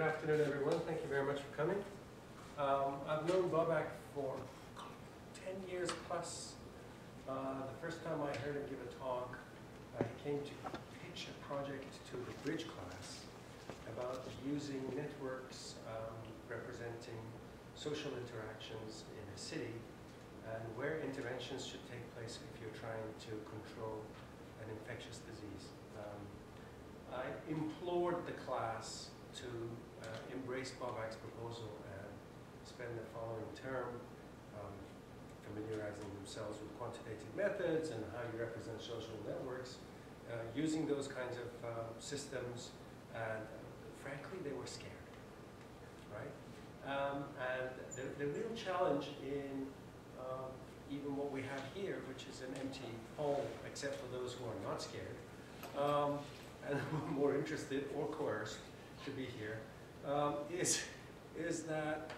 afternoon, everyone. Thank you very much for coming. I've known Babak for 10 years plus. The first time I heard him give a talk, he came to pitch a project to the bridge class about using networks representing social interactions in a city and where interventions should take place if you're trying to control an infectious disease. I implored the class to embrace Babak's proposal and spend the following term familiarizing themselves with quantitative methods and how you represent social networks, using those kinds of systems, and frankly, they were scared, right? And the real challenge in even what we have here, which is an empty hall, except for those who are not scared, and more interested or coerced to be here, is that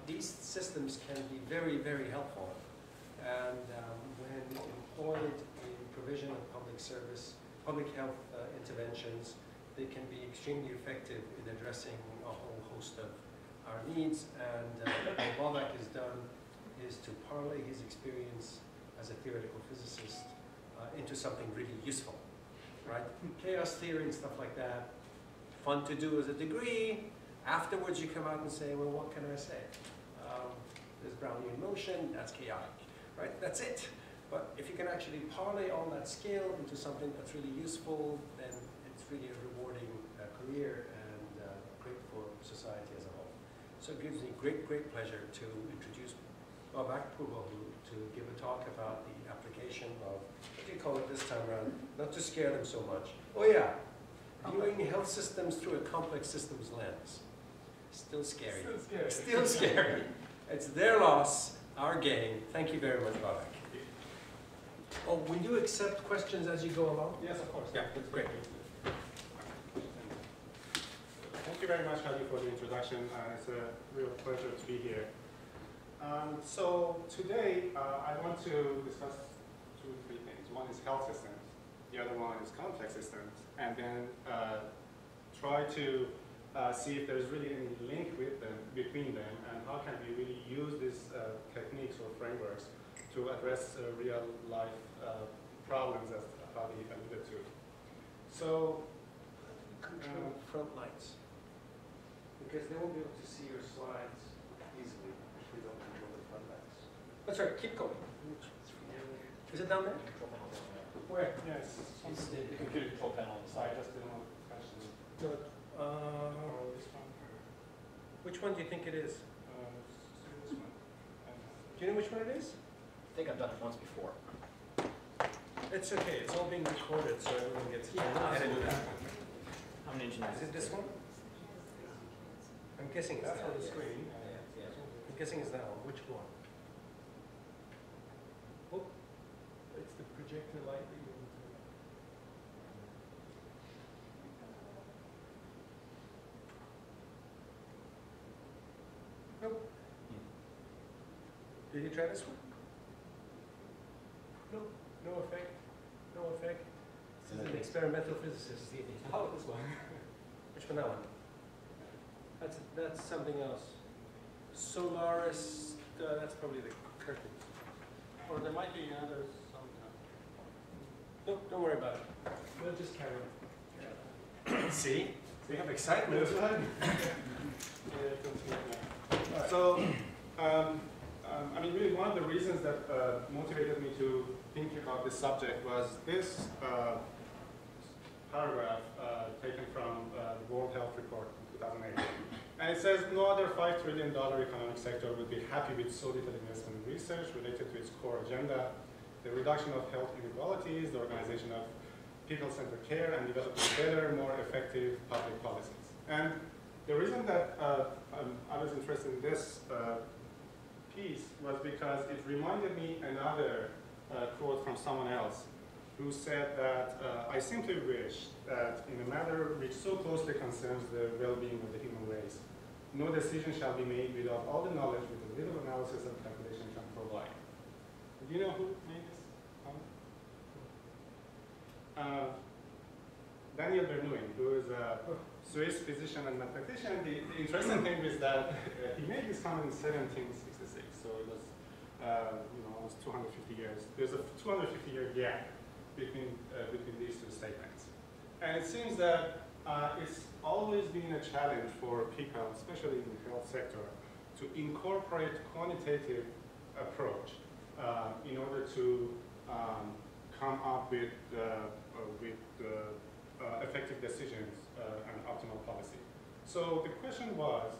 these systems can be very, very helpful. And when employed in provision of public service, public health interventions, they can be extremely effective in addressing a whole host of our needs. And what Babak has done is to parlay his experience as a theoretical physicist into something really useful, right? Chaos theory and stuff like that, fun to do as a degree. Afterwards, you come out and say, well, what can I say? There's Brownian motion, that's chaotic, right? That's it. But if you can actually parlay all that skill into something that's really useful, then it's really a rewarding career and great for society as a whole. So it gives me great, great pleasure to introduce Babak Pourbohloul to give a talk about the application of, what do you call it this time around? Not to scare them so much. Oh yeah, viewing health systems through a complex systems lens. Still scary. Still scary. Still scary. It's their loss, our gain. Thank you very much, Babak. Oh, will you accept questions as you go along? Yes, of course. Yeah, that's great. Thank you very much, Hadi, for the introduction. It's a real pleasure to be here. So today, I want to discuss three things. One is health systems. The other one is complex systems. And then try to see if there's really any link between them, and how can we really use these techniques or frameworks to address real-life problems, as Hadi alluded to. So, control front lights, because they won't be able to see your slides easily if we don't control the front lights. That's right. Keep going. Is it down there? Where? yes, It's the computer control panel on the I side. just didn't want to touch them. Good. Or this one. Which one do you think it is? This one. Do you know which one it is? I think I've done it once before. It's okay. It's all being recorded, so everyone gets it. I'm an engineer. Is it this one? I'm guessing it's That's that on one. the screen. I'm guessing it's that one. Which one? Oh, it's the projector light that you want to. Nope. Did you try this one? No. No effect. No effect. This is an experimental physicist. Oh, this one. Which one? That one. That's something else. Solaris. That's probably the curtain. Or there might be another sometime. No, don't worry about it. We'll just carry on. See? We have excitement. So, I mean, really one of the reasons that motivated me to think about this subject was this paragraph taken from the World Health Report in 2008. And it says, no other $5 trillion economic sector would be happy with so little investment in research related to its core agenda, the reduction of health inequalities, the organization of people-centered care, and developing better, more effective public policies. And the reason that I was interested in this piece was because it reminded me another quote from someone else who said that I simply wish that in a matter which so closely concerns the well-being of the human race, no decision shall be made without all the knowledge with a little analysis and calculation can provide. Do you know who made this comment? Daniel Bernoulli, who is a Swiss physician and mathematician. The interesting thing is that he made this comment in 1766, so it was almost 250 years. There's a 250-year gap between these two statements. And it seems that it's always been a challenge for people, especially in the health sector, to incorporate quantitative approach in order to come up with effective decisions and optimal policy. So the question was,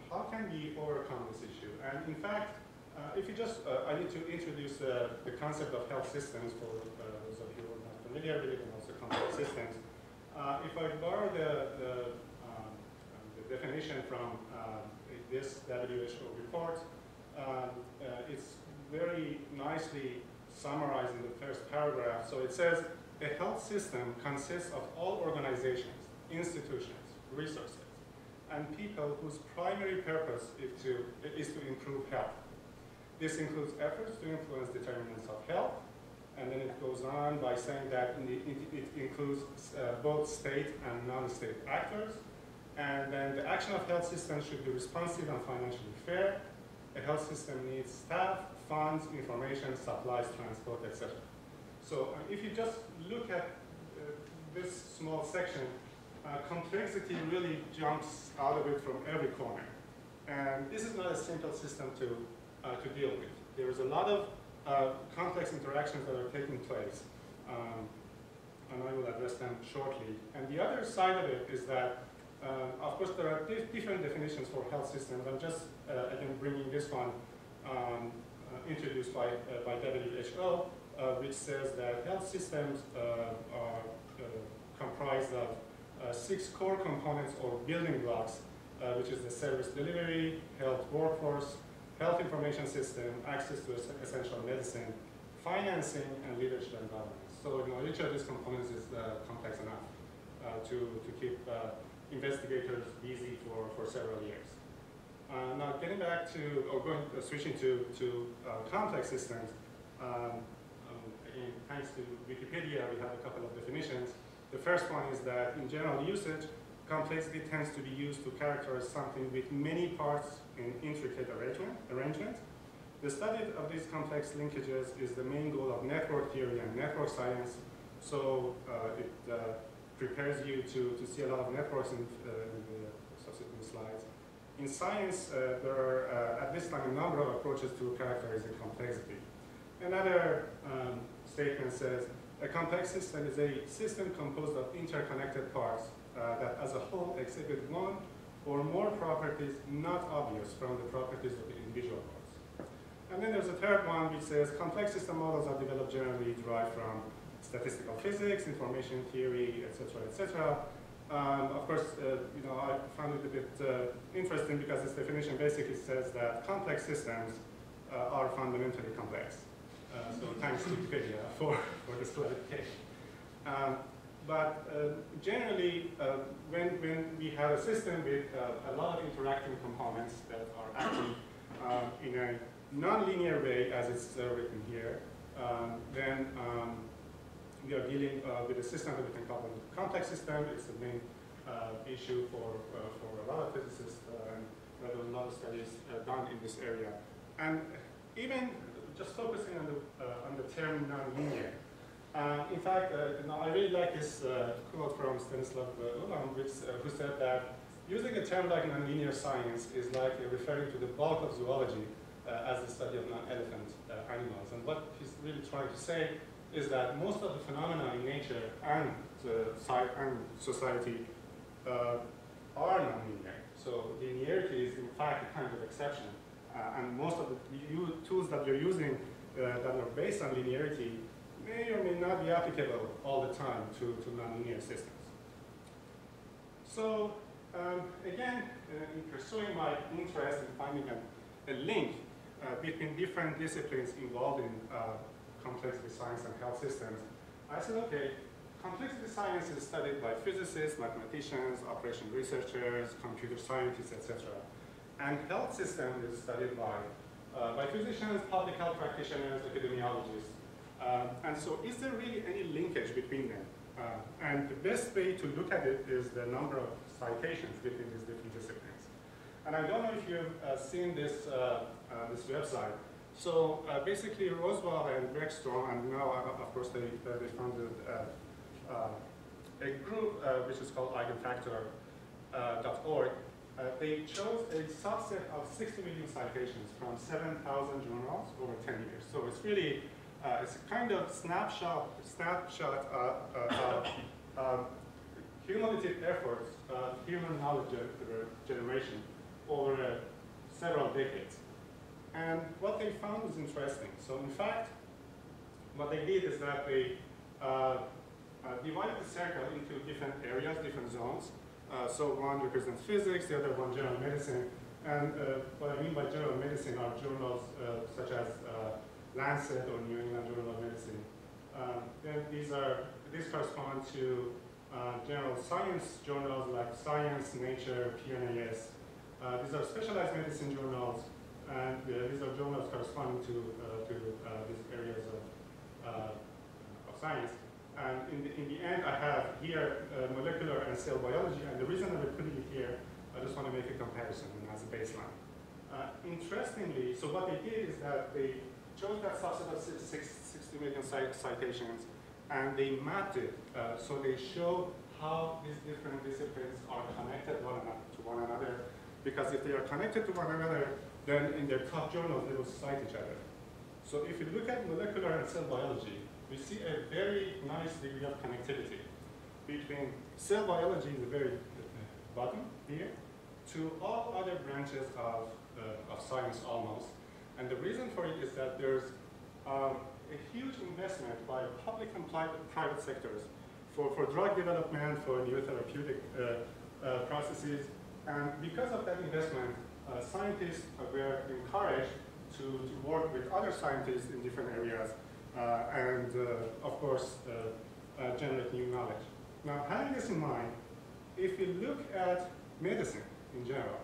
how can we overcome this issue? And in fact, if you just, I need to introduce the concept of health systems for those of you who are not familiar with it, and also complex systems. If I borrow the definition from this WHO report, it's very nicely summarized in the first paragraph. So it says, a health system consists of all organizations, institutions, resources, and people whose primary purpose is to improve health. This includes efforts to influence determinants of health, and then it goes on by saying that it includes both state and non-state actors, and then the action of health systems should be responsive and financially fair. A health system needs staff, funds, information, supplies, transport, etc. So if you just look at this small section, complexity really jumps out of it from every corner. And this is not a simple system to deal with. There is a lot of complex interactions that are taking place, and I will address them shortly. And the other side of it is that, of course, there are different definitions for health systems. I'm just, again, bringing this one introduced by WHO, which says that health systems are comprised of 6 core components or building blocks, which is the service delivery, health workforce, health information system, access to essential medicine, financing, and leadership and governance. So each of these components is complex enough to keep investigators busy for several years. Now getting back to, or switching to complex systems, again, thanks to Wikipedia, we have a couple of definitions. The first one is that in general usage, complexity tends to be used to characterize something with many parts in intricate arrangement. The study of these complex linkages is the main goal of network theory and network science. So it prepares you to see a lot of networks in the subsequent slides. In science, there are at this time a number of approaches to characterizing complexity. Another statement says, a complex system is a system composed of interconnected parts that as a whole exhibit one or more properties not obvious from the properties of the individual parts. And then there's a third one which says complex system models are developed generally derived from statistical physics, information theory, etc., etc. Of course, I found it a bit interesting because this definition basically says that complex systems are fundamentally complex. So thanks to Wikipedia for this clarification. But generally, when we have a system with a lot of interacting components that are acting in a non-linear way, as it's written here, then we are dealing with a system that we can call a complex system. It's the main issue for a lot of physicists, and there are a lot of studies done in this area. And even just focusing on the term non-linear. In fact, I really like this quote from Stanislav Ulam, who said that using a term like nonlinear science is like referring to the bulk of zoology as the study of non-elephant animals. And what he's really trying to say is that most of the phenomena in nature and society are nonlinear. So linearity is in fact a kind of exception. And most of the tools that you're using that are based on linearity may or may not be applicable all the time to nonlinear systems. So again, in pursuing my interest in finding a link between different disciplines involved in complexity science and health systems, I said, okay, complexity science is studied by physicists, mathematicians, operation researchers, computer scientists, etc. And health system is studied by physicians, public health practitioners, epidemiologists. And so is there really any linkage between them? And the best way to look at it is the number of citations between these different disciplines. And I don't know if you've seen this, this website. So basically, Roswell and Breckstrom, and now, of course, they founded a group which is called eigenfactor.org. They chose a subset of 60 million citations from 7,000 journals over 10 years. So it's really, it's a kind of snapshot of cumulative efforts of human knowledge generation over several decades. And what they found was interesting. So in fact, what they did is that they divided the circle into different areas, different zones. So one represents physics, the other one general medicine. And what I mean by general medicine are journals such as Lancet or New England Journal of Medicine. Then these correspond to general science journals like Science, Nature, PNAS. These are specialized medicine journals, and these are journals corresponding to these areas of science. And in the end, I have here molecular and cell biology, and the reason I'm putting it here, I just want to make a comparison as a baseline. Interestingly, so what they did is that they chose that subset of 60 million citations, and they mapped it. So they showed how these different disciplines are connected to one another, because if they are connected to one another, then in their top journals, they will cite each other. So if you look at molecular and cell biology, we see a very nice degree of connectivity between cell biology in the very bottom here to all other branches of science almost. And the reason for it is that there's a huge investment by public and private sectors for drug development, for new therapeutic processes. And because of that investment, scientists were encouraged to work with other scientists in different areas and, of course, generate new knowledge. Now, having this in mind, if you look at medicine in general,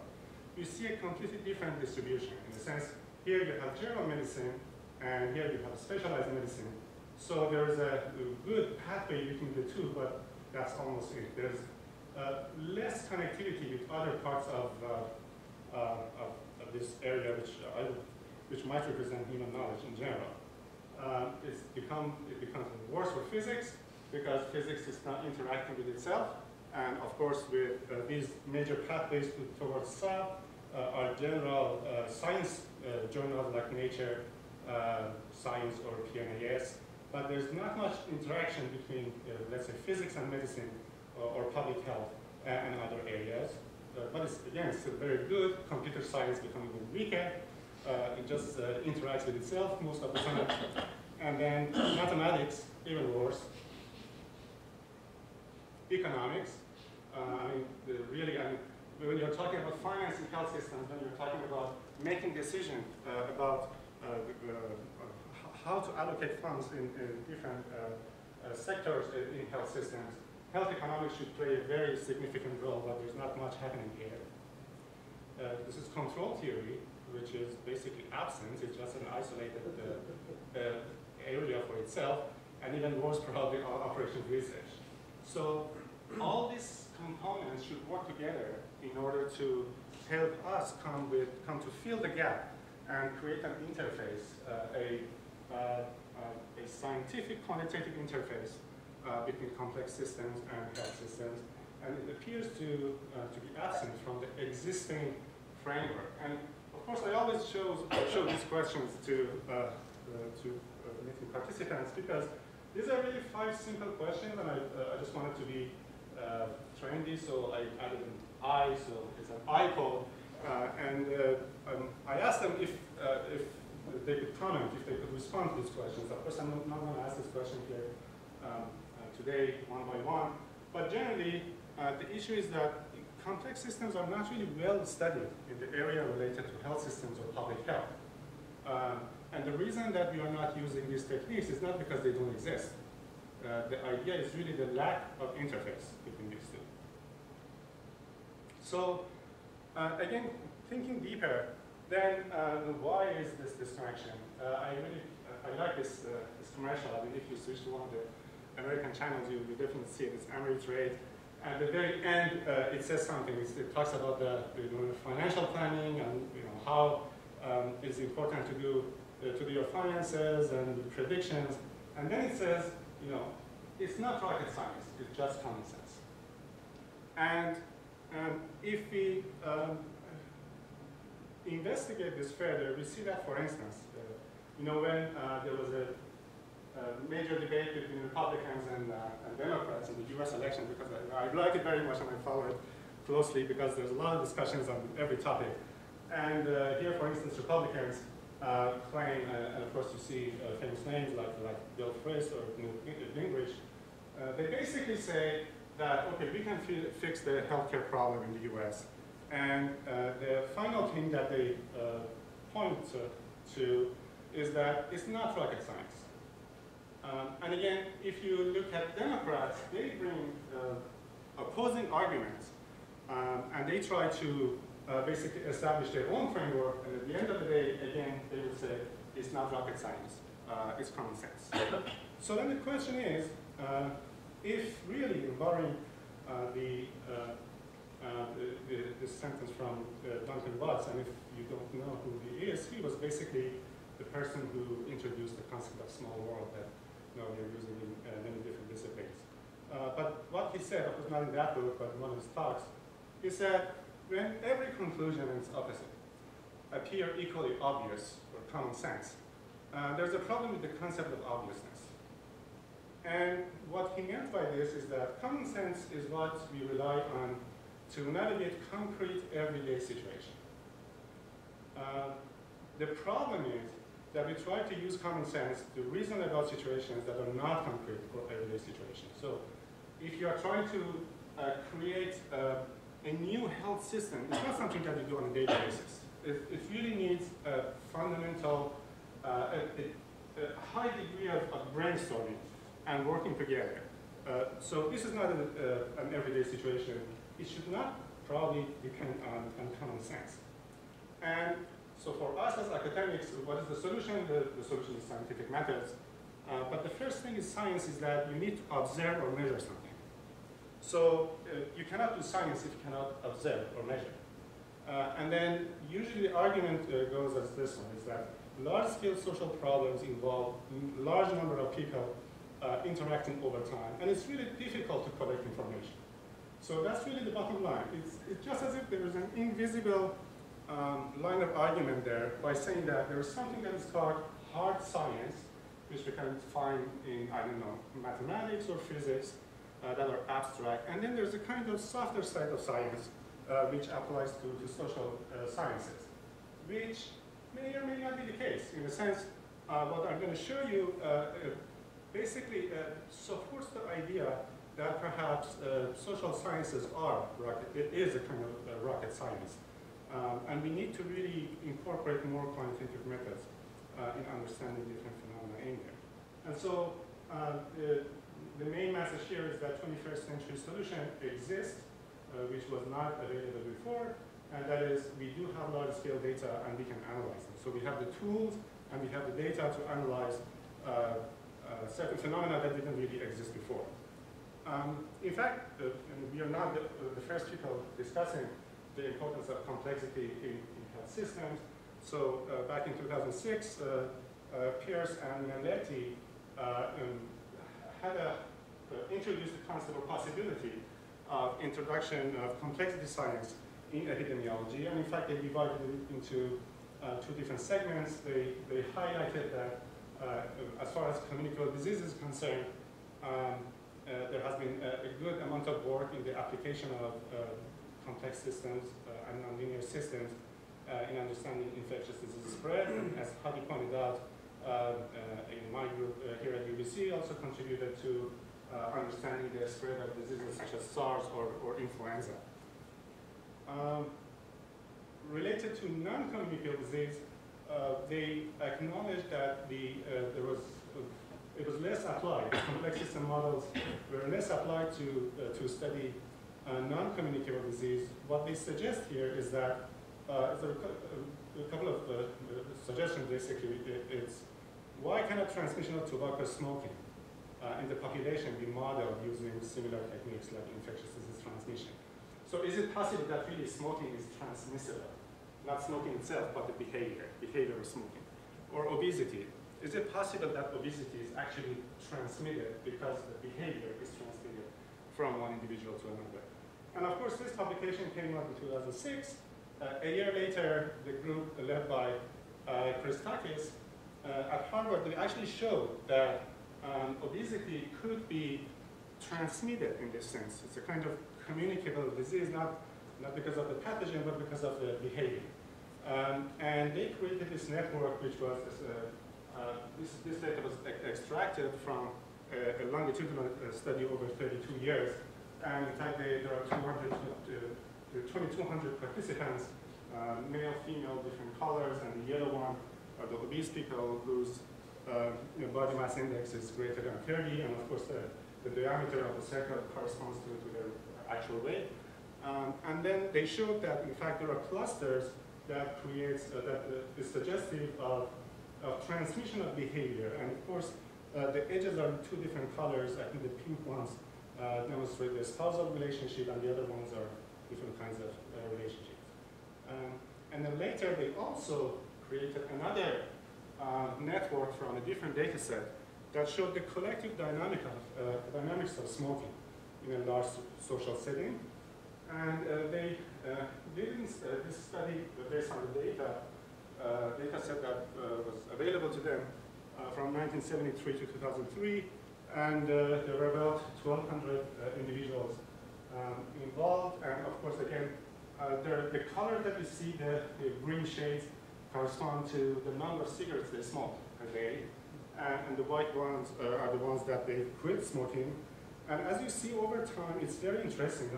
you see a completely different distribution. In the sense, here you have general medicine, and here you have specialized medicine. So there is a good pathway between the two, but that's almost it. There's less connectivity with other parts of this area, which might represent human knowledge in general. It becomes worse for physics, because physics is not interacting with itself. And of course, with these major pathways towards south are general science journals like Nature, Science, or PNAS. But there's not much interaction between, let's say, physics and medicine or public health and other areas. But it's, again, it's still very good. Computer science becoming weaker. It just interacts with itself most of the time. And then mathematics, even worse. Economics. Really, when you're talking about finance in health systems, when you're talking about making decisions about how to allocate funds in different sectors in health systems, health economics should play a very significant role, but there's not much happening here. This is control theory, which is basically absent. It's just an isolated area for itself, and even worse, probably, operations research. So all these components should work together in order to help us come to fill the gap and create an interface, a scientific quantitative interface between complex systems and health systems. And it appears to be absent from the existing framework. And of course, I always show these questions to meeting participants, because these are really 5 simple questions, and I just wanted to be trendy, so I added an I, so it's an I code. I asked them if they could comment, if they could respond to these questions. Of course, I'm not going to ask this question here today, one by one. But generally, the issue is that complex systems are not really well studied in the area related to health systems or public health. And the reason that we are not using these techniques is not because they don't exist. The idea is really the lack of interface between these two. So again, thinking deeper, then why is this disconnection? I like this commercial. I mean, if you switch to one of the American channels, you definitely see it. It's Ameritrade. At the very end, it says something. It talks about the financial planning and how it's important to do your finances and predictions. And then it says, it's not rocket science. It's just common sense. And if we investigate this further, we see that, for instance, when there was a major debate between Republicans and Democrats in the U.S. election, because I like it very much and I follow it closely because there's a lot of discussions on every topic. And here, for instance, Republicans claim, and of course you see famous names like Bill Frist or Newt Gingrich, they basically say that, okay, we can fix the healthcare problem in the U.S. And the final thing that they point to is that it's not rocket science. And again, if you look at Democrats, they bring opposing arguments, and they try to basically establish their own framework, and at the end of the day, again, they would say it's not rocket science, it's common sense. So then the question is, if really, borrowing this sentence from Duncan Watts, and if you don't know who he is, he was basically the person who introduced the concept of small world that we are using in many different disciplines. But what he said, of course not in that book, but in one of his talks, he said, when every conclusion and its opposite appear equally obvious or common sense, there's a problem with the concept of obviousness. And what he meant by this is that common sense is what we rely on to navigate concrete everyday situations. The problem is that we try to use common sense to reason about situations that are not concrete or everyday situations. So if you are trying to create a new health system, it's not something that you do on a daily basis. It really needs a fundamental, a high degree of brainstorming and working together. So this is not an everyday situation. It should not probably depend on common sense. And so for us as academics, what is the solution? The solution is scientific methods. But the first thing is science is that you need to observe or measure something. So you cannot do science if you cannot observe or measure. And then usually the argument goes as this one, is that large-scale social problems involve a large number of people interacting over time. And it's really difficult to collect information. So that's really the bottom line. It's just as if there is an invisible line of argument there by saying that there is something that is called hard science, which we can find in, I don't know, mathematics or physics that are abstract. And then there's a kind of softer side of science which applies to social sciences, which may or may not be the case. In a sense, what I'm going to show you basically supports the idea that perhaps social sciences are it is a kind of rocket science. And we need to really incorporate more quantitative methods in understanding different phenomena in there. And so the main message here is that 21st century solution exists, which was not available before, and that is we do have large-scale data and we can analyze them. So we have the tools and we have the data to analyze certain phenomena that didn't really exist before. In fact, we are not the first people discussing the importance of complexity in health systems. So back in 2006, Pierce and Mendetti had introduced the concept or possibility of introduction of complexity science in epidemiology. And in fact, they divided it into two different segments. They highlighted that as far as communicable disease is concerned, there has been a good amount of work in the application of complex systems and nonlinear systems in understanding infectious disease spread. And as Hadi pointed out, in my group here at UBC also contributed to understanding the spread of diseases such as SARS or influenza. Related to non-communicable disease, they acknowledged that it was less applied. Complex system models were less applied to study non-communicable disease. What they suggest here is that a couple of suggestions basically. It's why cannot transmission of tobacco smoking in the population be modeled using similar techniques like infectious disease transmission. So is it possible that really smoking is transmissible? Not smoking itself, but the behavior of smoking. Or obesity. Is it possible that obesity is actually transmitted because the behavior is transmitted from one individual to another? And of course, this publication came out in 2006. A year later, the group led by Christakis at Harvard, they actually showed that obesity could be transmitted in this sense. It's a kind of communicable disease, not because of the pathogen, but because of the behavior. And they created this network, which was, this data was extracted from a longitudinal study over 32 years. And in fact, there are 2,200 participants, male, female, different colors, and the yellow one are the obese people whose body mass index is greater than 30, and of course the diameter of the circle corresponds to their actual weight. And then they showed that, in fact, there are clusters that creates, that is suggestive of transmission of behavior. And of course, the edges are in two different colors. I think the pink ones demonstrate the spousal relationship, and the other ones are different kinds of relationships. And then later, they also created another network from a different data set that showed the collective dynamics of smoking in a large social setting. And they did this study based on the data set that was available to them from 1973 to 2003. And there were about 1,200 individuals involved. And of course, again, the color that you see, the green shades, correspond to the number of cigarettes they smoke a day. And the white ones are the ones that they quit smoking. And as you see over time, it's very interesting.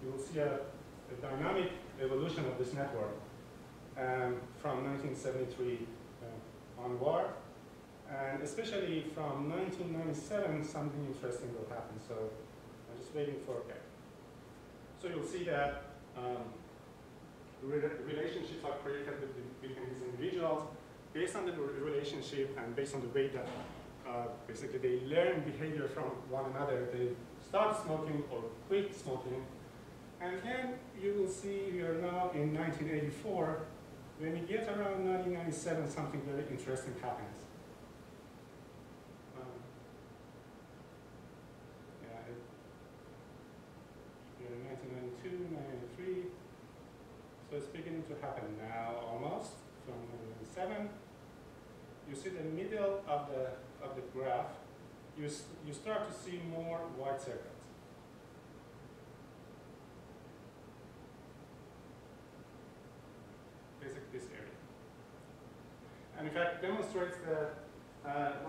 You will see a dynamic evolution of this network from 1973 onward. And especially from 1997, something interesting will happen. So I'm just waiting for, okay. So you'll see that relationships are created between these individuals based on the relationship and based on the way that basically they learn behavior from one another. They start smoking or quit smoking. And then you will see we are now in 1984. When we get around 1997, something very interesting happens. We're in 1992, 1993. So it's beginning to happen now, almost, from 1997. You see the middle of the graph, you start to see more white circles. Basically this area. And in fact, demonstrates that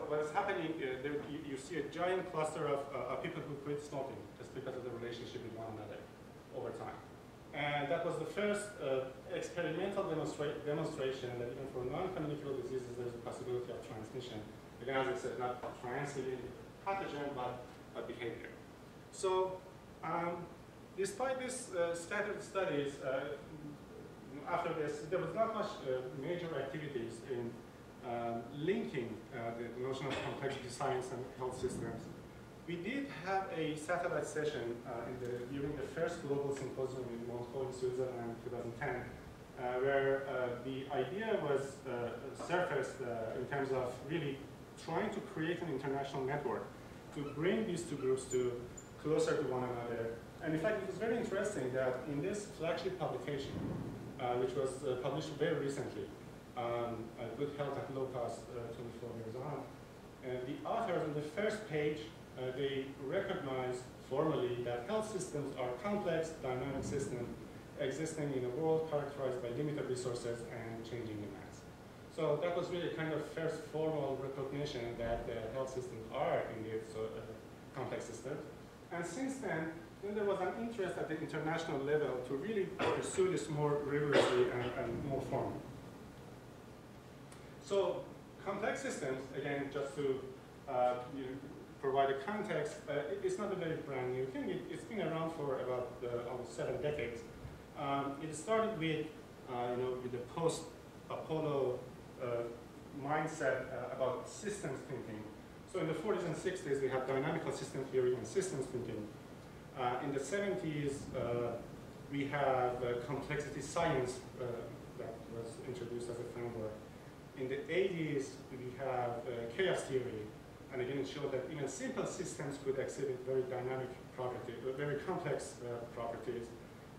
what is happening, you see a giant cluster of people who quit smoking just because of the relationship with one another over time. And that was the first experimental demonstration that even for non-communicable diseases, there's a possibility of transmission. Again, as I said, not transmitting pathogen, but behavior. So, despite these scattered studies, after this, there was not much major activities in linking the notion of complexity science and health systems. We did have a satellite session during the first global symposium in Montreux, Switzerland, in 2010, where the idea was surfaced in terms of really trying to create an international network to bring these two groups closer to one another. And in fact, it was very interesting that in this flagship publication, which was published very recently, Good Health at Low Cost, 24 years on, the authors on the first page, they recognize formally that health systems are complex, dynamic systems existing in a world characterized by limited resources and changing demands. So that was really kind of first formal recognition that the health systems are indeed complex systems. And since then there was an interest at the international level to really pursue this more rigorously and more formally. So complex systems, again, just to provide a context, it's not a very brand new thing. It's been around for about almost 7 decades. It started with, with the post-Apollo mindset about systems thinking. So in the 40s and 60s, we had dynamical system theory and systems thinking. In the 70s, we have complexity science that was introduced as a framework. In the 80s, we have chaos theory. And again, it showed that even simple systems could exhibit very dynamic properties, very complex properties.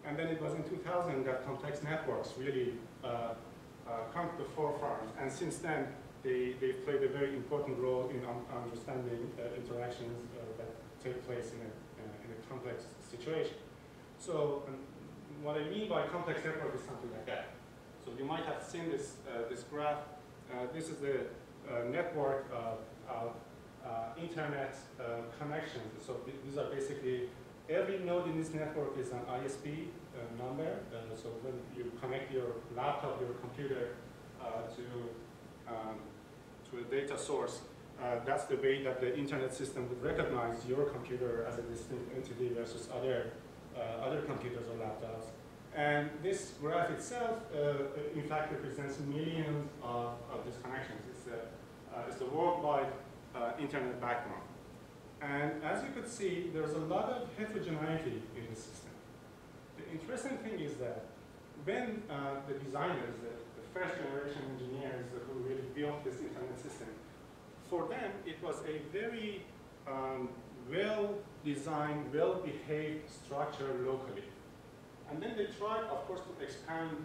And then it was in 2000 that complex networks really come to the forefront. And since then, they've played a very important role in understanding interactions that take place in a complex situation. So what I mean by complex network is something like that. So you might have seen this, this graph. This is the network of internet connections. So these are basically, every node in this network is an ISP number. So when you connect your laptop, your computer to a data source, that's the way that the internet system would recognize your computer as a distinct entity versus other computers or laptops. And this graph itself, in fact, represents millions of these connections. It's the worldwide internet backbone. And as you could see, there's a lot of heterogeneity in the system. The interesting thing is that when the designers, the first generation engineers who really built this internet system, for them, it was a very well-designed, well-behaved structure locally. And then they tried, of course, to expand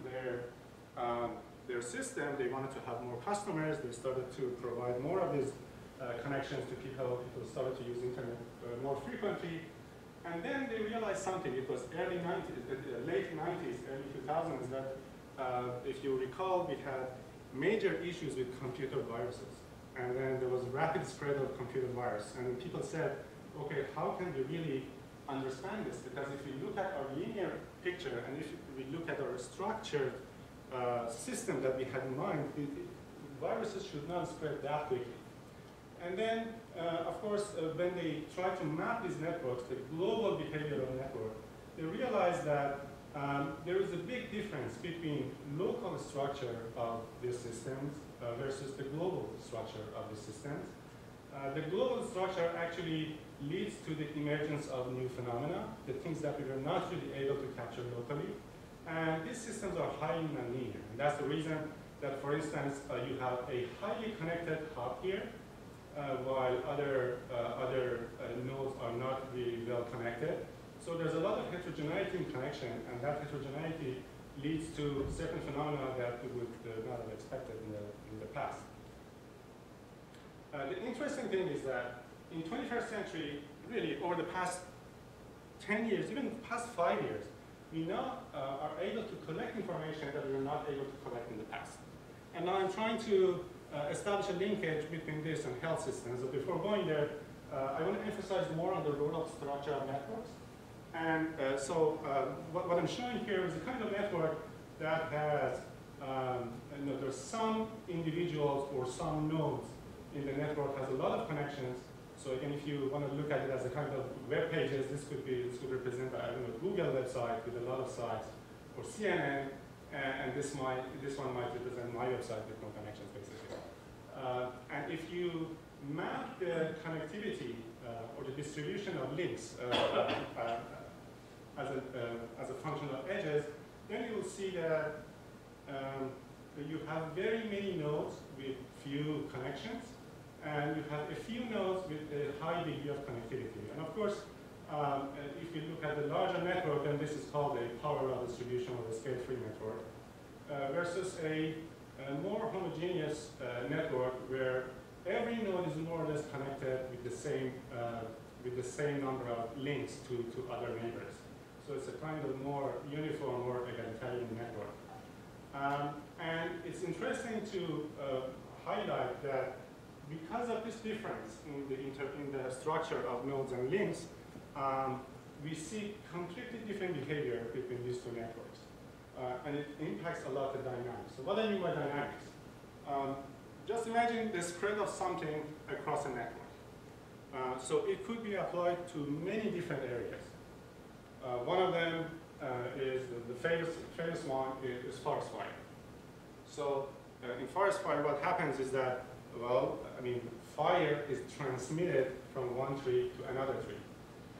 their system. They wanted to have more customers. They started to provide more of these connections to people. People started to use internet more frequently. And then they realized something. It was early 90s, late 90s, early 2000s, that if you recall, we had major issues with computer viruses. And then there was rapid spread of computer virus. And people said, okay, how can we really understand this? Because if we look at our linear picture and if we look at our structured system that we had in mind, viruses should not spread that quickly. And then, of course, when they tried to map these networks, the global behavior of the network, they realized that there is a big difference between local structure of these systems versus the global structure of the systems. The global structure actually leads to the emergence of new phenomena, the things that we were not really able to capture locally. And these systems are highly nonlinear. And that's the reason that, for instance, you have a highly connected hub here, while other nodes are not really well connected. So there's a lot of heterogeneity in connection, and that heterogeneity leads to certain phenomena that we would not have expected in the past. The interesting thing is that in the 21st century, really over the past 10 years, even the past 5 years, we now are able to collect information that we were not able to collect in the past. And now I'm trying to establish a linkage between this and health systems. So before going there, I want to emphasize more on the role of structure of networks. And what I'm showing here is a kind of network that has, there's some individuals or some nodes in the network has a lot of connections. So again, if you want to look at it as a kind of web pages, this could represent, I don't know, Google website with a lot of sites, or CNN, and this one might represent my website with no connections, basically. And if you map the connectivity or the distribution of links as a function of edges, then you will see that you have very many nodes with few connections, and you have a few nodes with a high degree of connectivity. And of course, if you look at the larger network, then this is called a power law distribution or a scale-free network, versus a more homogeneous network where every node is more or less connected with the same number of links to other neighbors. So it's a kind of more uniform, more egalitarian network. And it's interesting to highlight that because of this difference in the structure of nodes and links, we see completely different behavior between these two networks. And it impacts a lot the dynamics. So what I mean by dynamics? Just imagine the spread of something across a network. So it could be applied to many different areas. One of them is the famous one is forest fire. So in forest fire, what happens is that, well, I mean, fire is transmitted from one tree to another tree.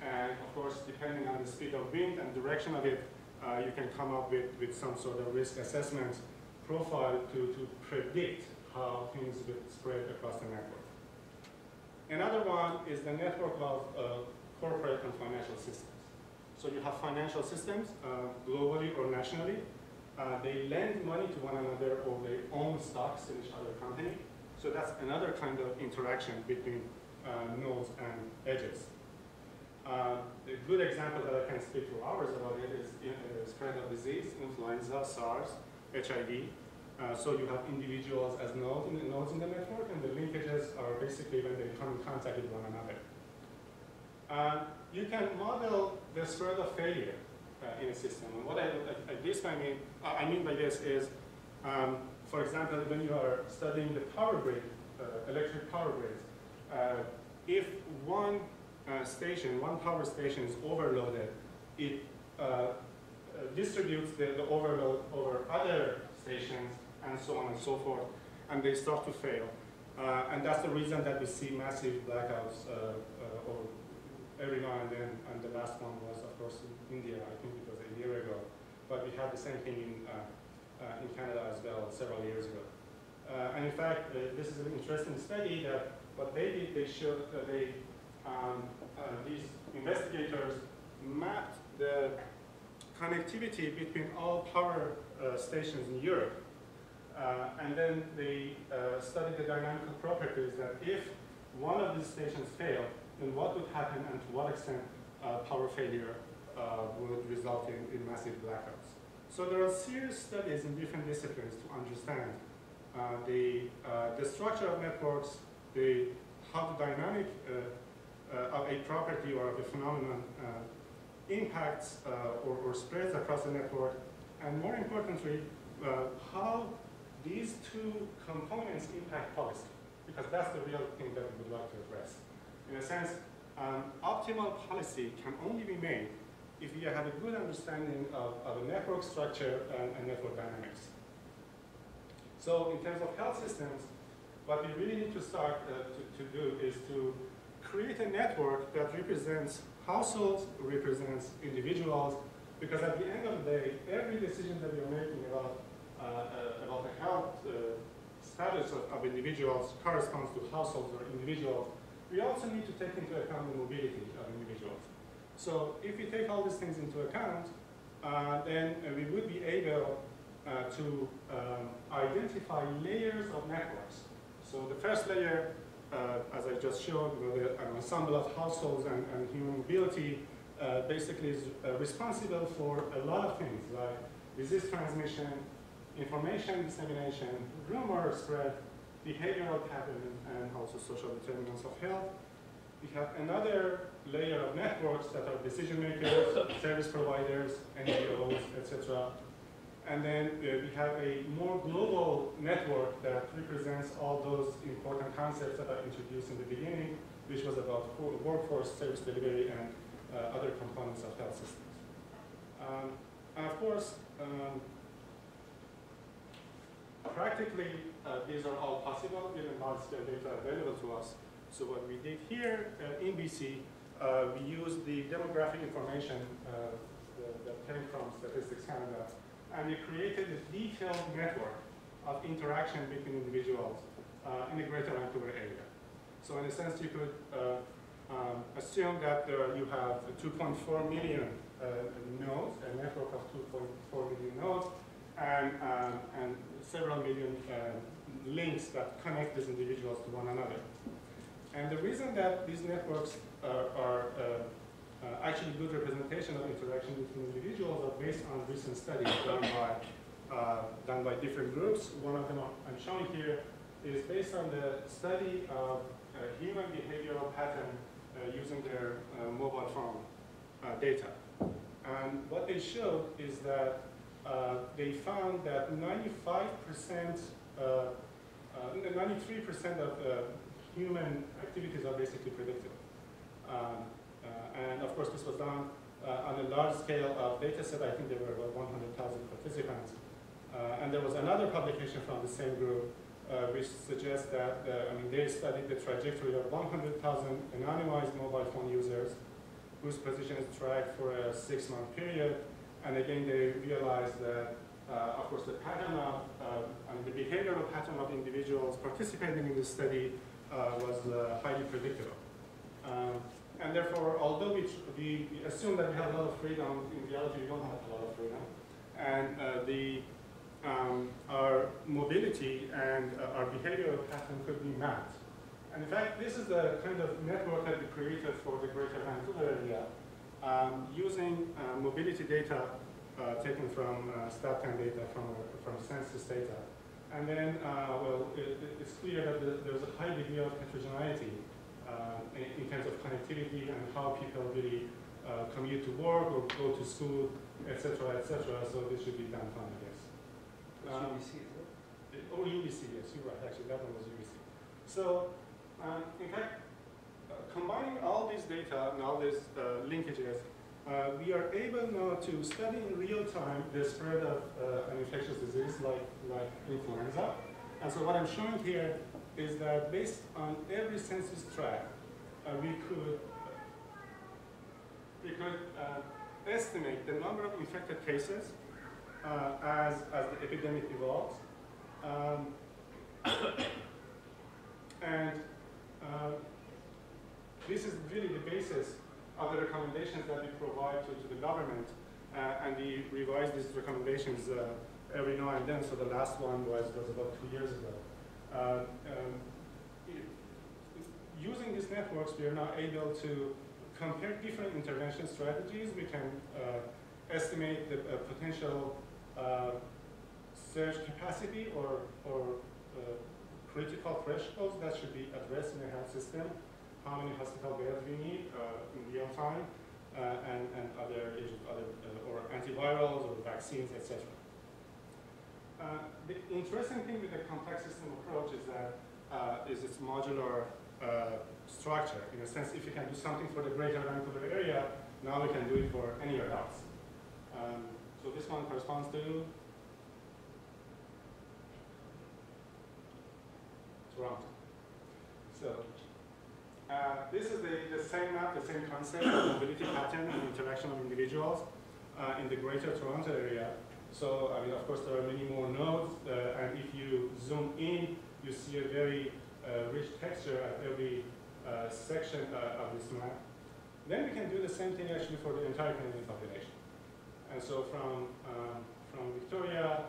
And of course, depending on the speed of wind and direction of it, you can come up with some sort of risk assessment profile to predict how things will spread across the network. Another one is the network of corporate and financial systems. So you have financial systems, globally or nationally. They lend money to one another, or they own stocks in each other company. So that's another kind of interaction between nodes and edges. A good example that I can speak for hours about it is spread of disease, influenza, SARS, HIV. So you have individuals as nodes in the network, and the linkages are basically when they come in contact with one another. You can model the spread of failure in a system. And what I mean by this is, for example, when you are studying the power grid, electric power grids, if one power station is overloaded, it distributes the overload over other stations and so on and so forth, and they start to fail. And that's the reason that we see massive blackouts every now and then, and the last one was, of course, in India. I think it was a year ago. But we had the same thing in Canada as well several years ago. And in fact, this is an interesting study that what they did, they showed that these investigators mapped the connectivity between all power stations in Europe. And then they studied the dynamical properties that if one of these stations failed, then what would happen and to what extent power failure would result in massive blackouts. So there are serious studies in different disciplines to understand the structure of networks, how the dynamic of a property or of a phenomenon impacts or spreads across the network, and more importantly, how these two components impact policy, because that's the real thing that we would like to address. In a sense, optimal policy can only be made if you have a good understanding of a network structure and network dynamics. So in terms of health systems, what we really need to start to do is to create a network that represents households, represents individuals, because at the end of the day, every decision that we are making about the health status of individuals corresponds to households or individuals. We also need to take into account the mobility of individuals. So if we take all these things into account, then we would be able to identify layers of networks. So the first layer, as I just showed, an ensemble of households and human mobility basically is responsible for a lot of things like disease transmission, information dissemination, rumor spread, behavioral patterns, and also social determinants of health. We have another layer of networks that are decision makers, service providers, NGOs, etc. And then we have a more global network that represents all those important concepts that I introduced in the beginning, which was about workforce, service delivery, and other components of health systems. And of course, practically, these are all possible given large-scale data available to us. So what we did here in BC, we used the demographic information that came from Statistics Canada, and we created a detailed network of interaction between individuals in the Greater Vancouver area. So in a sense, you could assume that you have 2.4 million nodes, a network of 2.4 million nodes, and several million links that connect these individuals to one another. And the reason that these networks are actually good representation of interaction between individuals are based on recent studies done by different groups. One of them I'm showing here is based on the study of human behavioral pattern using their mobile phone data. And what they showed is that they found that 93% of human activities are basically predictable. And of course, this was done on a large scale of data set. I think there were about 100,000 participants. And there was another publication from the same group which suggests that, they studied the trajectory of 100,000 anonymized mobile phone users whose position is tracked for a 6-month period. And again, they realized that, of course, the pattern of, the behavioral pattern of individuals participating in the study was highly predictable. And therefore, although we assume that we have a lot of freedom, in reality we don't have a lot of freedom. And our mobility and our behavioral pattern could be mapped. And in fact, this is the kind of network that we created for the Greater Vancouver area, using mobility data taken from StatCan data, from census data. And then, it's clear that there's a high degree of heterogeneity in terms of connectivity and how people really commute to work or go to school, etc., etc. So this should be downtown, I guess. UBC, isn't it? Oh, UBC, yes, you're right. Actually, that one was UBC. So, in fact, combining all these data and all these linkages, we are able now to study in real time the spread of an infectious disease like influenza. And so what I'm showing here is that based on every census tract, we could estimate the number of infected cases as the epidemic evolves. This is really the basis of the recommendations that we provide to the government, and we revise these recommendations every now and then. So the last one was about 2 years ago. Using these networks, we are now able to compare different intervention strategies. We can estimate the potential surge capacity or critical thresholds that should be addressed in the health system, how many hospital beds we need in real time, and other or antivirals or vaccines, etc. The interesting thing with the complex system approach is that is its modular structure. In a sense, if you can do something for the Greater Vancouver area, now we can do it for anywhere else. So this one corresponds to Toronto. So this is the same map, the same concept of mobility pattern and interaction of individuals in the Greater Toronto area. So, of course, there are many more nodes, and if you zoom in, you see a very rich texture at every section of this map. Then we can do the same thing actually for the entire Canadian population. And so from Victoria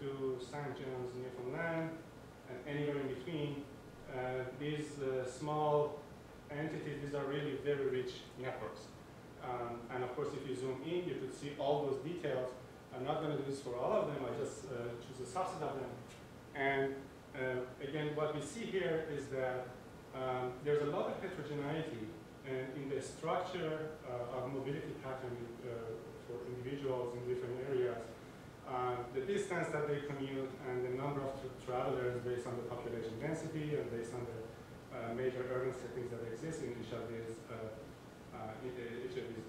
to St. John's, Newfoundland, and anywhere in between, these small entities, these are really very rich networks. And of course, if you zoom in, you could see all those details. I'm not going to do this for all of them, I just choose a subset of them. And again, what we see here is that there's a lot of heterogeneity in the structure of mobility pattern for individuals in different areas. The distance that they commute and the number of travelers based on the population density and based on the major urban settings that exist in each of these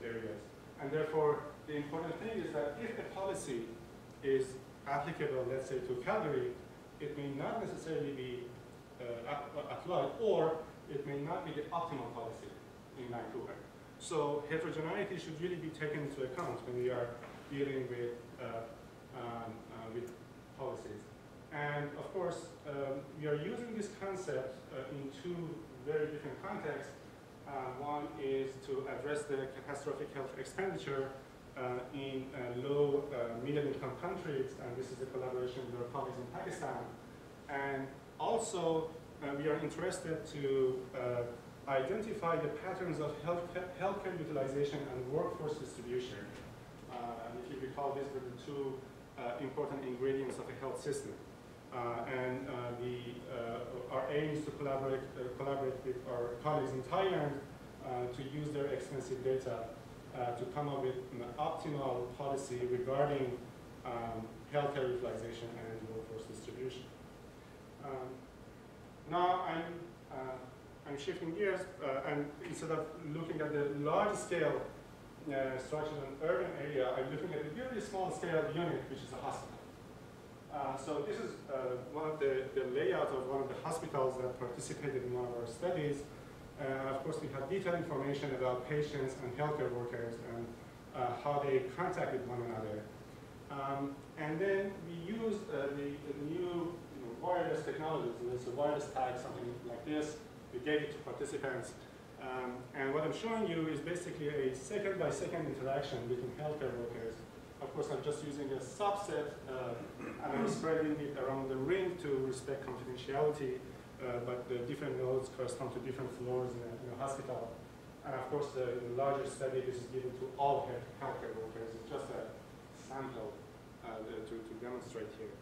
areas. And therefore, the important thing is that if a policy is applicable, let's say, to Calgary, it may not necessarily be applied, or it may not be the optimal policy in Vancouver. So heterogeneity should really be taken into account when we are dealing with policies. And of course, we are using this concept in two very different contexts. One is to address the catastrophic health expenditure in low, middle-income countries, and this is a collaboration with our colleagues in Pakistan. And also, we are interested to identify the patterns of healthcare utilization and workforce distribution. And if you recall, these were the two important ingredients of a health system. Our aim is to collaborate with our colleagues in Thailand to use their extensive data to come up with an optimal policy regarding healthcare utilization and workforce distribution. Now I'm shifting gears, and instead of looking at the large-scale structure in an urban area, I'm looking at a very small-scale unit, which is a hospital. So this is one of the layout of one of the hospitals that participated in one of our studies. Of course, we have detailed information about patients and healthcare workers and how they contact with one another. And then we used the new wireless technologies. And it's a wireless tag, something like this. We gave it to participants. And what I'm showing you is basically a second-by-second interaction between healthcare workers. Of course, I'm just using a subset, and I'm spreading it around the ring to respect confidentiality, but the different nodes correspond to different floors in a hospital. And of course, the larger study, this is given to all healthcare workers. It's just a sample to demonstrate here.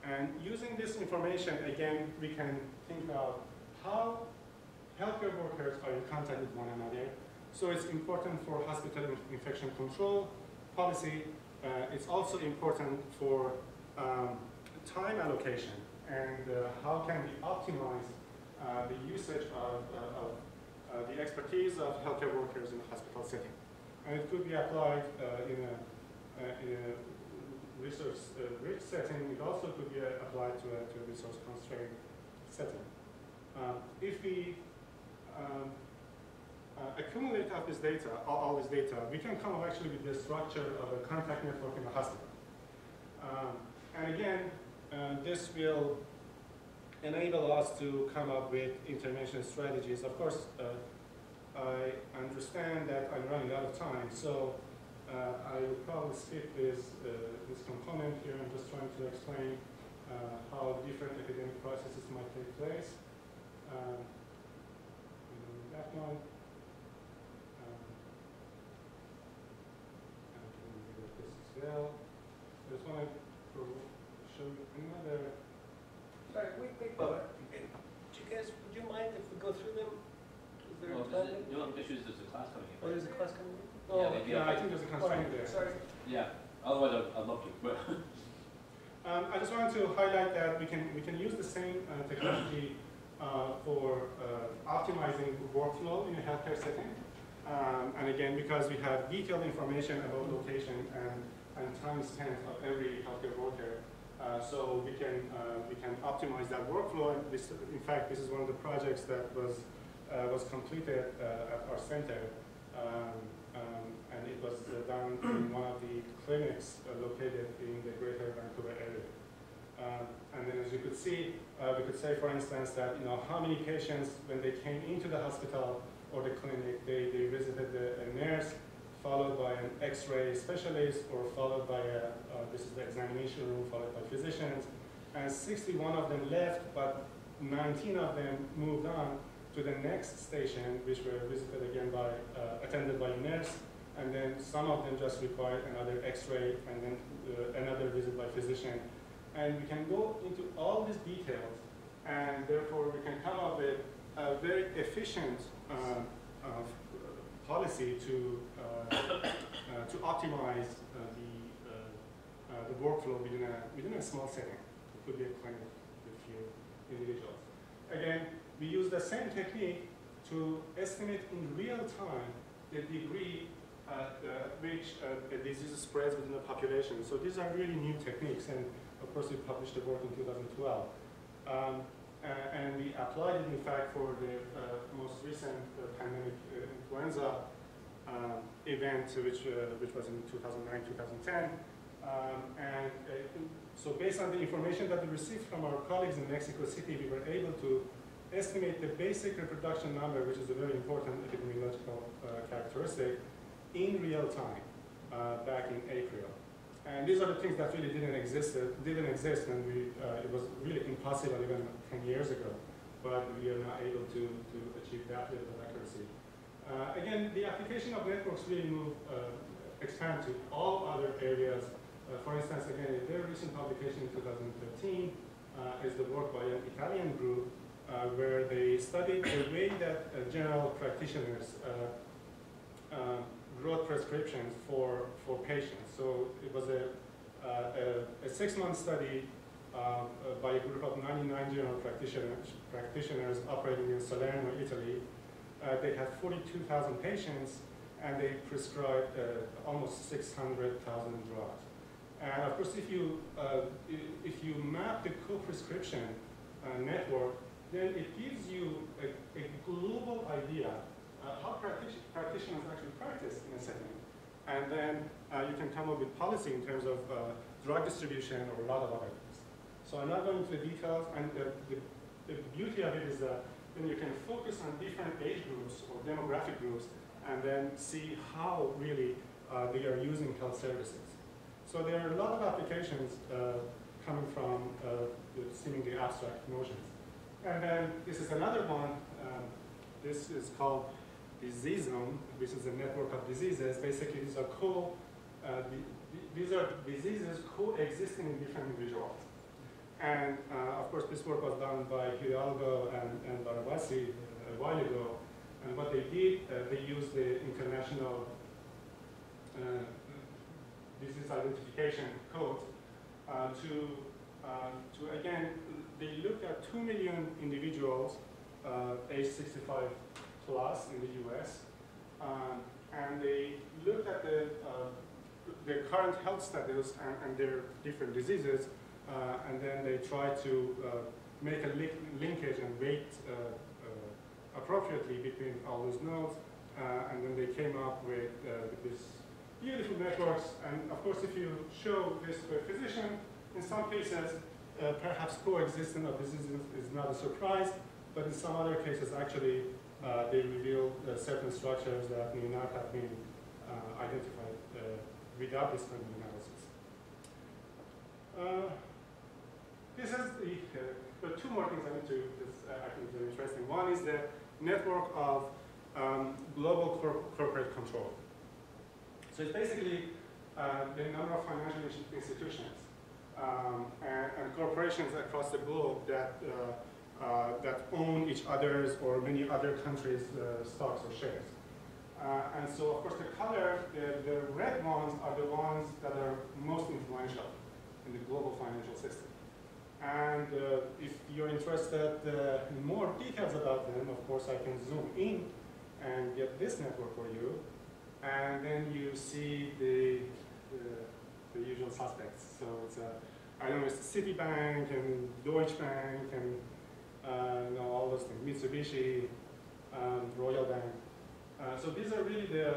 And using this information, again, we can think of how healthcare workers are in contact with one another. So it's important for hospital infection control policy. It's also important for time allocation and how can we optimize the usage of the expertise of healthcare workers in a hospital setting. And it could be applied in a resource-rich setting. It also could be applied to a resource-constrained setting. If we accumulate up this data, all this data, we can come up actually with the structure of a contact network in a hospital. And again, this will enable us to come up with intervention strategies. Of course, I understand that I'm running out of time, so I will probably skip this component here. I'm just trying to explain how different epidemic processes might take place. That one. This as well. I just want to show you another. Sorry, wait, Babak. Do you guys, would you mind if we go through them? Is there a time limit? No issues, there's a class coming in. Oh, there's a class coming in? Yeah, Oh, maybe Yeah, I think there's a constraint there. sorry. Yeah, otherwise I'd love to, but. I just wanted to highlight that we can use the same technology for optimizing workflow in a healthcare setting. And again, because we have detailed information about location and time spent of every healthcare worker, so we can optimize that workflow. And this, in fact, this is one of the projects that was completed at our center, and it was done in one of the clinics located in the Greater Vancouver area. And then, as you could see, we could say, for instance, that how many patients, when they came into the hospital or the clinic, they visited a nurse, followed by an X-ray specialist, or followed by this is the examination room, followed by physicians. And 61 of them left, but 19 of them moved on to the next station, which were visited again by, attended by a nurse. And then some of them just required another X-ray, and then another visit by physician. And we can go into all these details, and therefore we can come up with a very efficient policy to optimize the workflow within a small setting. It could be a clinic with few individuals. Again, we use the same technique to estimate in real time the degree at which a disease spreads within the population. So these are really new techniques, and of course we published the work in 2012. And we applied it, in fact, for the most recent pandemic influenza event, which was in 2009-2010. So based on the information that we received from our colleagues in Mexico City, we were able to estimate the basic reproduction number, which is a very important epidemiological characteristic, in real time back in April. And these are the things that really didn't exist, and it was really impossible even 10 years ago. But we are now able to achieve that level of accuracy. Again, the application of networks really expand to all other areas. For instance, again, a very recent publication in 2013 is the work by an Italian group where they studied the way that general practitioners wrote prescriptions for patients. So it was a 6-month study by a group of 99 general practitioners operating in Salerno, Italy. They had 42,000 patients, and they prescribed almost 600,000 drugs. And of course, if you map the co-prescription network, then it gives you a global idea how practitioners actually practice in a setting. And then you can come up with policy in terms of drug distribution or a lot of other things. So I'm not going into the details, and the beauty of it is that then you can focus on different age groups or demographic groups and then see how really they are using health services. So there are a lot of applications coming from seemingly abstract notions. And then this is another one. This is called diseasome, which is a network of diseases. Basically, these are diseases coexisting in different individuals. And of course, this work was done by Hidalgo and Baravasi a while ago. And what they did, they used the International Disease Identification Code to again, they looked at 2 million individuals age 65 plus in the US. And they looked at their current health status and their different diseases. And then they try to make a linkage and weight appropriately between all those nodes. And then they came up with these beautiful networks. And of course, if you show this to a physician, in some cases, perhaps coexistence of diseases is not a surprise. But in some other cases, actually, they reveal certain structures that may not have been identified without this kind of analysis. This is the two more things I need to, I think is very interesting. One is the network of global corporate control. So it's basically the number of financial institutions and corporations across the globe that that own each other's or many other countries' stocks or shares. And so, of course, the color, the red ones are the ones that are most influential in the global financial system. And if you're interested in more details about them, of course, I can zoom in and get this network for you. And then you see the usual suspects. So it's, I don't know, it's Citibank and Deutsche Bank and you know, all those things, Mitsubishi, Royal Bank. So these are really the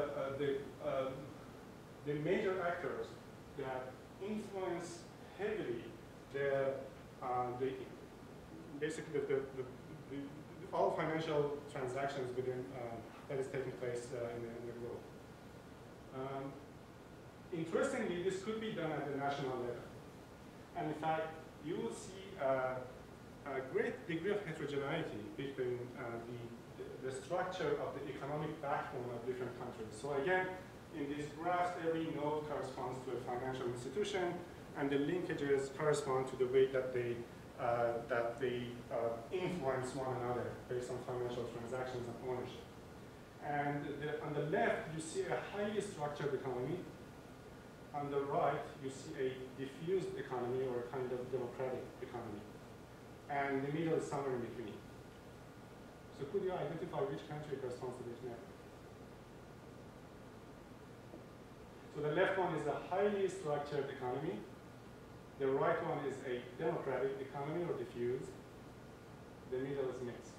major actors that influence heavily basically all financial transactions within that is taking place in the globe. Interestingly, this could be done at the national level. And in fact, you will see a great degree of heterogeneity between the structure of the economic backbone of different countries. So again, in these graphs, every node corresponds to a financial institution, and the linkages correspond to the way that they influence one another based on financial transactions and ownership. And on the left, you see a highly structured economy. On the right, you see a diffused economy or a kind of democratic economy. And the middle is somewhere in between. So could you identify which country corresponds to which network? So the left one is a highly structured economy. The right one is a democratic economy or diffused. The middle is mixed.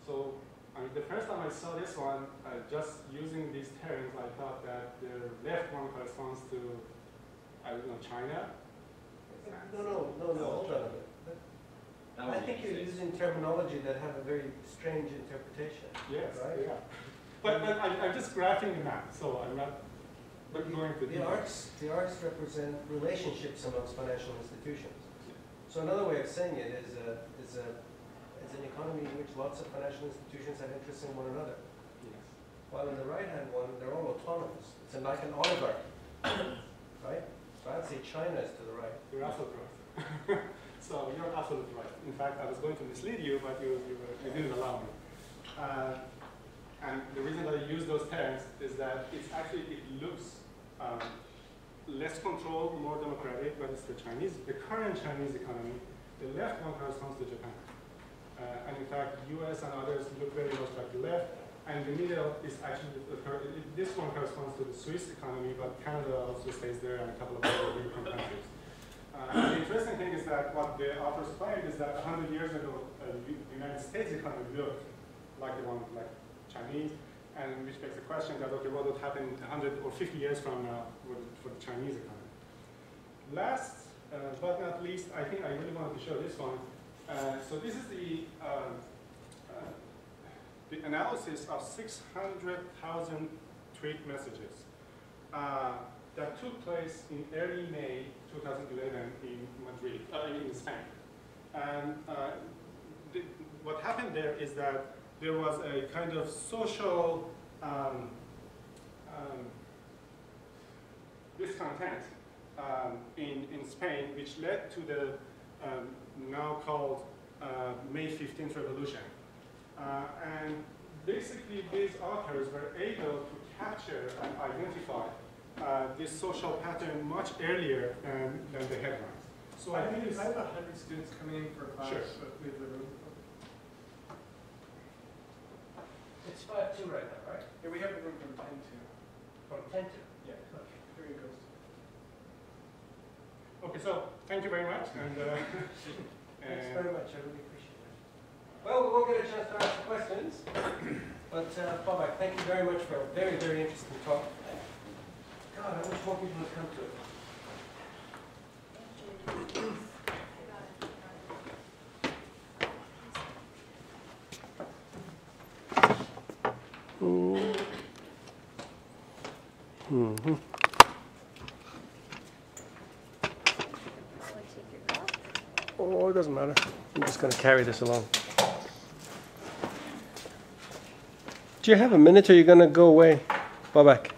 So the first time I saw this one, just using these terms, I thought that the left one corresponds to, I don't know, China. No, hold on a minute. I think you're using terminology that have a very strange interpretation. Yes, right? yeah. But I'm just graphing the map, so I'm not going to the arcs represent relationships amongst financial institutions. So another way of saying it is an economy in which lots of financial institutions have interests in one another. Yes. While in the right-hand one, they're all autonomous. It's like an oligarchy, right? So I'd say China is to the right. You're absolutely right. So you're absolutely right. In fact, I was going to mislead you, but you didn't allow me. And the reason that I use those terms is that it looks less controlled, more democratic, but it's the current Chinese economy. The left one corresponds to Japan. And in fact, US and others look very much like the left, And the middle is actually, this one corresponds to the Swiss economy, but Canada also stays there and a couple of other European countries. The interesting thing is that what the authors find is that 100 years ago, the United States economy looked like the one like Chinese, and which begs the question that, okay, what would happen 100 or 50 years from now for the Chinese economy? Last but not least, I think I really wanted to show this one. So this is the analysis of 600,000 tweet messages that took place in early May 2011 in Madrid, in Spain. And what happened there is that there was a kind of social discontent in Spain, which led to the now called May 15th revolution. And basically, these authors were able to capture and identify this social pattern much earlier than the headlines. So I think I have 100 students coming in for a class. Sure. Leave the room. It's 5-2 right now, right? Yeah, we have the room from 10 to. From 10 to? Yeah. Okay. Here he goes. okay, so thank you very much. And, Thanks very much. I really appreciate it. Well, we won't get a chance to ask questions, but Babak, thank you very much for a very, very interesting talk. God, I wish more people would come to it. Mm-hmm. Oh, it doesn't matter. I'm just going to carry this along. Do you have a minute or are you going to go away, Babak?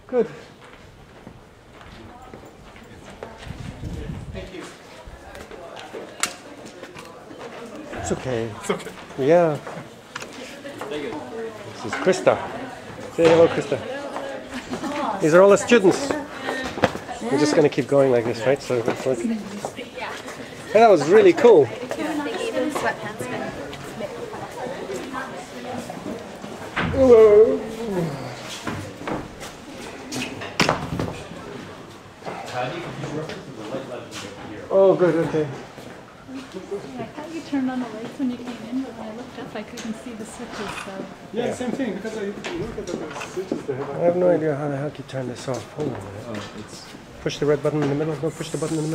Good. Thank you. It's okay. It's okay. Yeah. This is Krista. Say hello, Krista. These are all the students. We're just going to keep going like this, right? So it's like, yeah, that was really cool. They gave him sweatpants. Hello. Oh, good. Okay. I thought you turned on the lights when you came in, but when I looked up, I couldn't see the switches. So. Yeah, same thing, because I look at the switches there. I have no idea how the heck you turn this off. Hold on a minute. Oh, it's Push the red button in the middle. No, push the button in the middle.